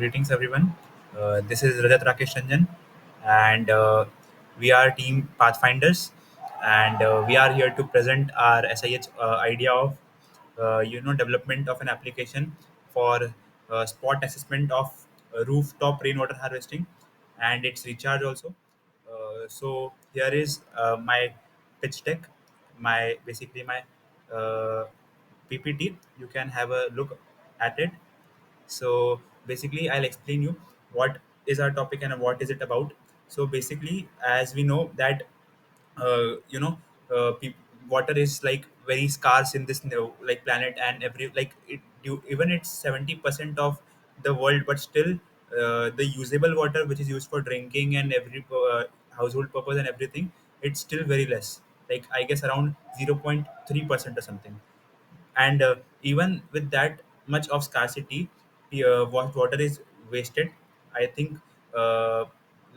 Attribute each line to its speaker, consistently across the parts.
Speaker 1: Greetings, everyone. This is Rajat Rakesh Ranjan, and we are Team Pathfinders, and we are here to present our SIH idea of, development of an application for spot assessment of rooftop rainwater harvesting and its recharge also. So here is my pitch deck, my basically my uh, PPT. You can have a look at it. So basically, I'll explain you what is our topic and what is it about. So basically, as we know that uh, you know water is like very scarce in this like planet, and every like even it's 70% of the world, but still the usable water which is used for drinking and every household purpose and everything, it's still very less, like I guess around 0.3% or something. And even with that much of scarcity, what water is wasted. I think uh,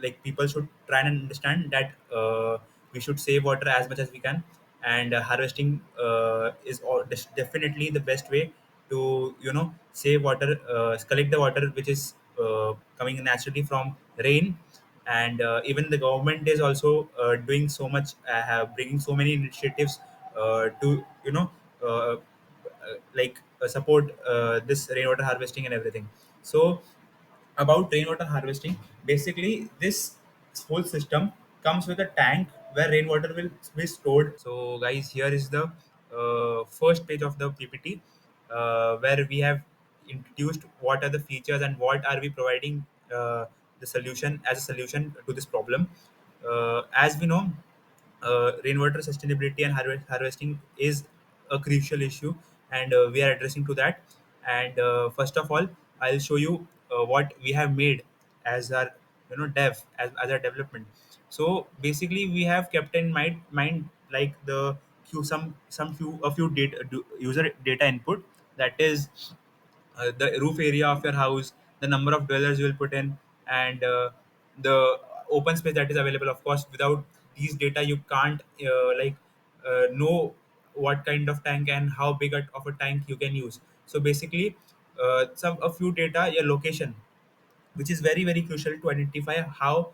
Speaker 1: like people should try and understand that we should save water as much as we can, and harvesting is definitely the best way to save water, collect the water which is coming naturally from rain. And even the government is also doing so much, bringing so many initiatives to support this rainwater harvesting and everything. So about rainwater harvesting, basically this whole system comes with a tank where rainwater will be stored. So guys, here is the first page of the PPT, where we have introduced what are the features and what are we providing the solution as a solution to this problem. As we know, rainwater sustainability and harvesting is a crucial issue, and we are addressing to that. And first of all, I'll show you what we have made as our as our development. So basically, we have kept in mind like the few a few data user data input, that is the roof area of your house, the number of dwellers you will put in, and the open space that is available. Of course, without these data, you can't know what kind of tank and how big of a tank you can use. So basically, some a few data, your location, which is very very crucial to identify how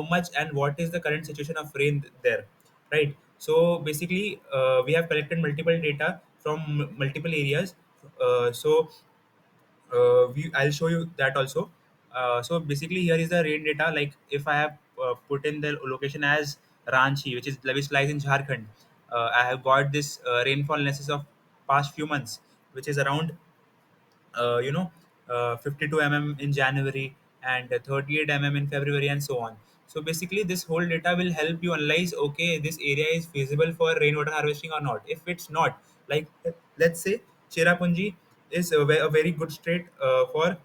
Speaker 1: much and what is the current situation of rain there, right? So basically, we have collected multiple data from multiple areas. I'll show you that also. So basically, here is the rain data. Like if I have put in the location as Ranchi, which lies in Jharkhand, I have got this rainfall analysis of past few months, which is around 52 in January and 38 in February, and so on. So basically, this whole data will help you analyze. Okay, this area is feasible for rainwater harvesting or not. If it's not, like let's say Cherrapunji is a very good state for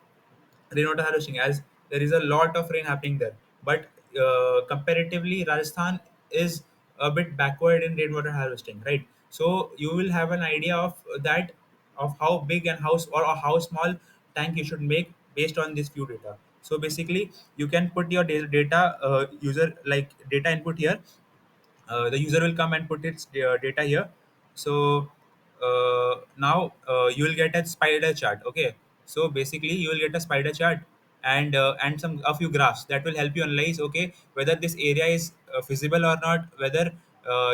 Speaker 1: rainwater harvesting, as there is a lot of rain happening there. But comparatively, Rajasthan is a bit backward in rainwater harvesting, right? So you will have an idea of that, of how big and or how small tank you should make based on this few data. So basically, you can put your data user like data input here. The user will come and put its data here. So now you will get a spider chart. Okay, so basically you will get a spider chart and some a few graphs that will help you analyze, okay, whether this area is feasible or not, whether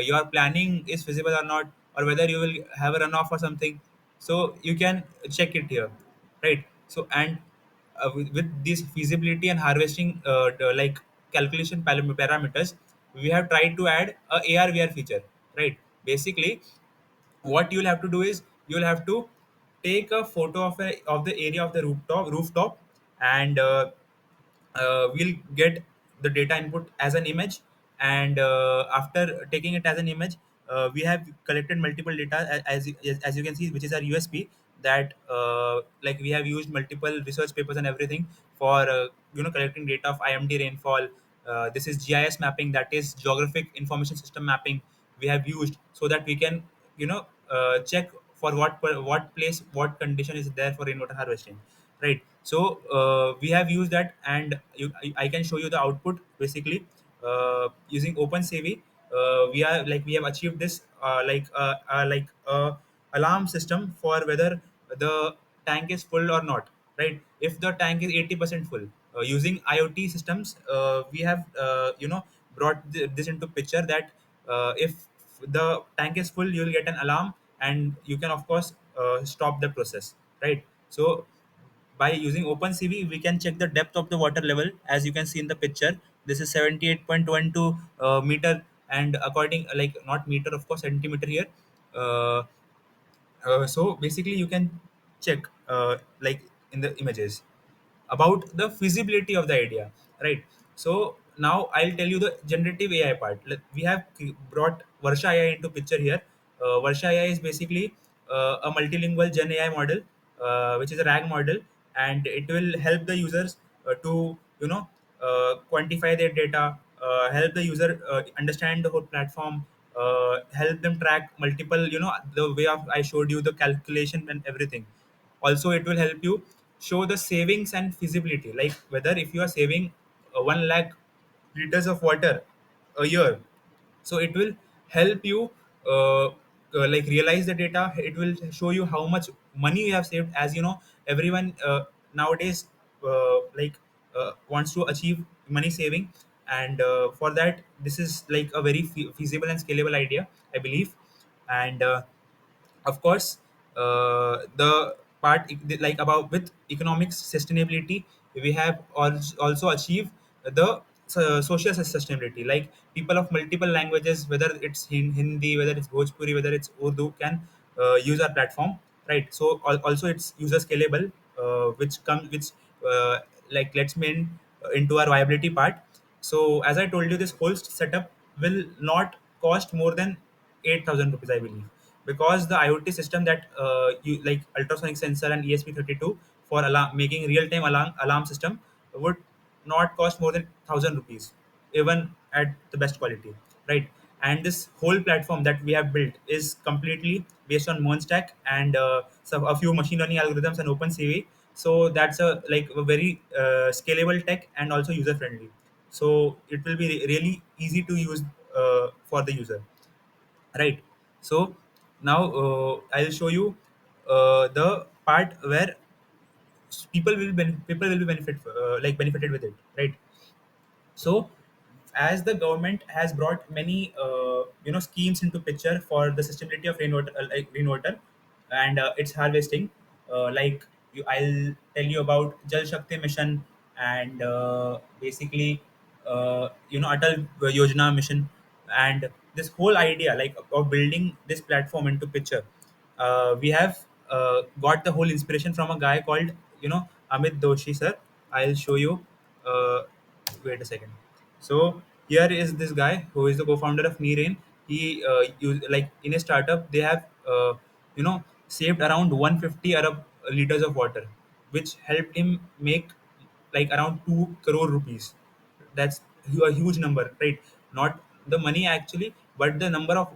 Speaker 1: your planning is feasible or not, or whether you will have a runoff or something. So you can check it here, right? So and with this feasibility and harvesting like calculation parameters, we have tried to add a AR/VR feature, right? Basically, what you'll have to do is you'll have to take a photo of the area of the rooftop, and we'll get the data input as an image. And after taking it as an image, we have collected multiple data as you can see, which is our USP, that like we have used multiple research papers and everything for collecting data of IMD rainfall. This is GIS mapping, that is geographic information system mapping, we have used, so that we can check for what place, what condition is there for rainwater harvesting, right? So we have used that, and I can show you the output. Basically, using OpenCV, we have achieved this alarm system for whether the tank is full or not. right? If the tank is 80% full, using IoT systems, we have brought this into picture that if the tank is full, you will get an alarm, and you can of course stop the process, right? So by using OpenCV, we can check the depth of the water level. As you can see in the picture, this is 78.12 meter, and according, like, not meter, of course, centimeter here. Uh, so basically, you can check, like, in the images about the feasibility of the idea, right? So now I'll tell you the generative AI part. We have brought Varsha AI into picture here. Varsha AI is basically a multilingual Gen AI model, which is a RAG model, and it will help the users to quantify their data, help the user understand the whole platform, help them track multiple, the way of I showed you the calculation and everything. Also, it will help you show the savings and feasibility, like whether if you are saving 1 lakh liters of water a year, so it will help you like realize the data. It will show you how much money you have saved. As you know, everyone nowadays wants to achieve money saving, and for that, this is like a very feasible and scalable idea, I believe. And of course, the part like about with economics sustainability, we have also achieved the social sustainability, like people of multiple languages, whether it's Hindi, whether it's Bhojpuri, whether it's Urdu, can use our platform, right? So also it's user scalable, which uh, like lets me into our viability part. So as I told you, this whole setup will not cost more than 8,000 rupees, I believe, because the IoT system that you like ultrasonic sensor and ESP32 for making real time alarm system would not cost more than 1,000 rupees, even at the best quality, right? And this whole platform that we have built is completely based on Stack and a few machine learning algorithms and OpenCV. So that's a very scalable tech and also user friendly. So it will be really easy to use for the user, right? So now I'll show you the part where people will be benefited with it, right? So as the government has brought many schemes into picture for the sustainability of rainwater and its harvesting, I'll tell you about Jal Shakti mission, and basically Atal Yojana mission, and this whole idea like of building this platform into picture. We have got the whole inspiration from a guy called Amit Doshi sir. I'll show you. Wait a second. So here is this guy who is the co-founder of Neerain. He like in a startup they have saved around 150 Arab liters of water, which helped him make like around 2 crore rupees. That's a huge number, right? Not the money actually, but the number of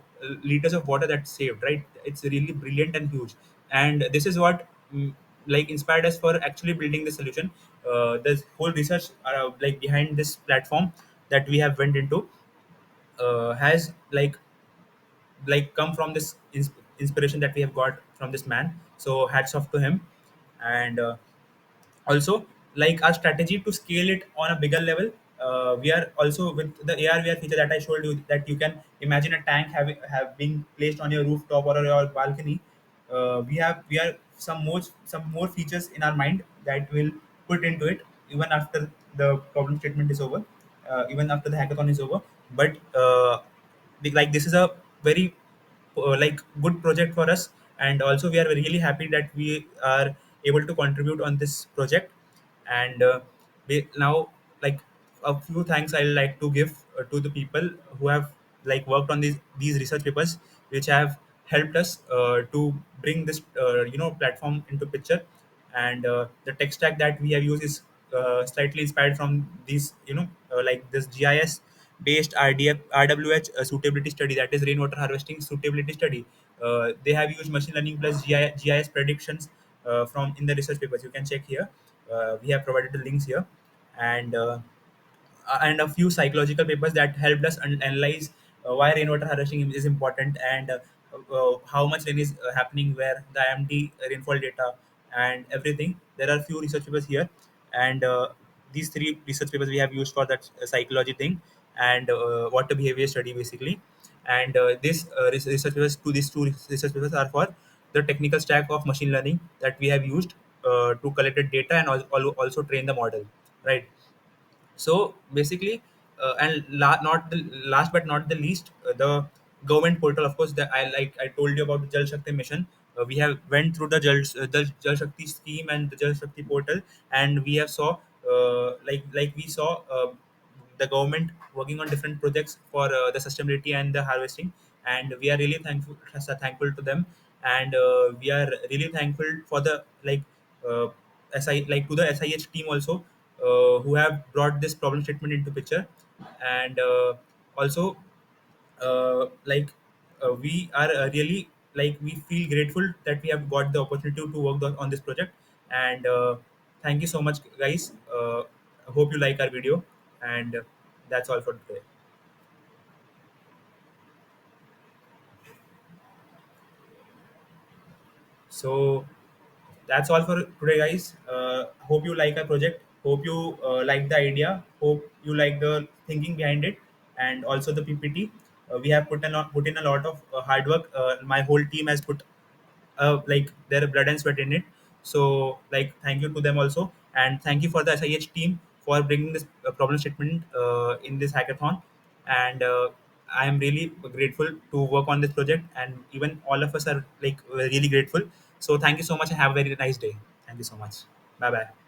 Speaker 1: liters of water that's saved, right? It's really brilliant and huge. And this is what like inspired us for actually building the solution. This whole research like behind this platform that we have went into has come from this inspiration that we have got from this man. So hats off to him. And also, like our strategy to scale it on a bigger level, we are also with the AR/VR feature that I showed you, that you can imagine a tank have being placed on your rooftop or your balcony. We are some more features in our mind that will put into it even after the problem statement is over, even after the hackathon is over. But this is a very like good project for us, and also we are really happy that we are able to contribute on this project. And now, like, a few thanks I like to give to the people who have like worked on these research papers, which have helped us to bring this platform into picture. And the tech stack that we have used is slightly inspired from these like this GIS based RWH suitability study, that is rainwater harvesting suitability study. They have used machine learning plus GIS predictions from in the research papers. You can check here. We have provided the links here. And and a few psychological papers that helped us analyze why rainwater harvesting is important, and how much rain is happening where, the IMD rainfall data, and everything. There are few research papers here, and these three research papers we have used for that psychology thing and water behavior study basically. And this research papers to these two research papers are for the technical stack of machine learning that we have used to collect the data and also train the model, right? So basically, not the last but not the least, the government portal. Of course, that I told you about the Jal Shakti mission. We have went through the Jal Shakti scheme and the Jal Shakti portal, and we have saw like we saw the government working on different projects for the sustainability and the harvesting, and we are really thankful to them, and we are really thankful for the uh, to the SIH team also, who have brought this problem statement into picture. And also like we are really we feel grateful that we have got the opportunity to work on this project. And thank you so much, guys. Hope you like our video, and that's all for today. So that's all for today, guys. Hope you like our project. Hope you like the idea. Hope you like the thinking behind it, and also the PPT. We have put in a lot of hard work. My whole team has put their blood and sweat in it. So thank you to them also, and thank you for the SIH team for bringing this problem statement in this hackathon. And I am really grateful to work on this project, and even all of us are really grateful. So thank you so much and have a very nice day. Thank you so much. Bye bye.